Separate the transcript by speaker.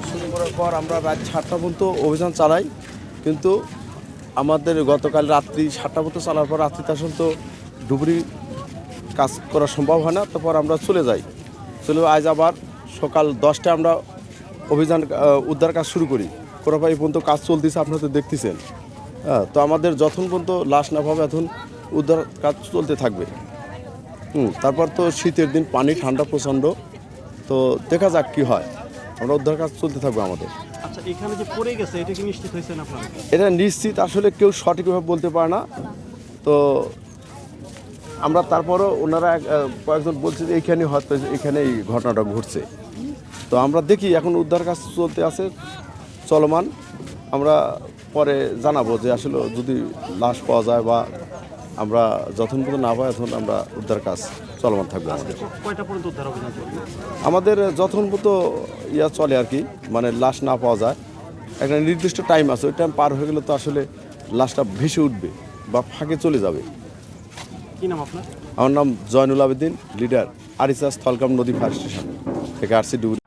Speaker 1: শুরু করার পর আমরা রাত 7টা পর্যন্ত অভিযান চালাই, কিন্তু আমাদের গতকাল রাত্রি 7টা পর্যন্ত চালার পর রাত্রিতে আসলে তো ডুবুরি কাজ করা সম্ভব হয় না। তারপর আমরা চলে যাই, আজ আবার সকাল 10টায় আমরা অভিযান উদ্ধার কাজ শুরু করি। কোনোভাবে এই পর্যন্ত কাজ চলতেছে, আপনারা তো দেখতেছেন। তো আমাদের যতক্ষণ পর্যন্ত লাশ না পাবে এখন উদ্ধার কাজ চলতে থাকবে। তারপর তো শীতের দিন, পানি ঠান্ডা প্রচণ্ড, তো দেখা যাক কি হয়। আমরা উদ্ধার কাজ চলতে থাকবে আমাদের।
Speaker 2: আচ্ছা, এখানে যে পড়ে গেছে এটা কি নিশ্চিত হয়েছেন আপনারা?
Speaker 1: এটা নিশ্চিত আসলে কেউ সঠিকভাবে বলতে পারে না। তো আমরা তারপরও ওনারা কয়েকজন বলছে যে এইখানে হয়তো এখানে এই ঘটনাটা ঘটছে। তো আমরা দেখি, এখন উদ্ধার কাজ চলতে আছে, চলমান। আমরা পরে জানাবো যে আসলে যদি লাশ পাওয়া যায় বা আমরা যখন পর্যন্ত না পাই তখন আমরা উদ্ধার কাজ চলমান থাকবে।
Speaker 2: কয়টা পর্যন্ত উদ্ধার অভিযান চলবে?
Speaker 1: আমাদের যখন পর্যন্ত চলে আর কি, মানে লাশ না পাওয়া যায়। একটা নির্দিষ্ট টাইম আছে, ওই টাইম পার হয়ে গেলে তো আসলে লাশটা ভেসে উঠবে বা ফাঁকে চলে যাবে।
Speaker 2: কি নাম আপনার?
Speaker 1: আমার নাম জয়নুল আবেদিন, লিডার আরিচা স্থলকাম নদী ফায়ার স্টেশন থেকে আসছি ডুবুরি।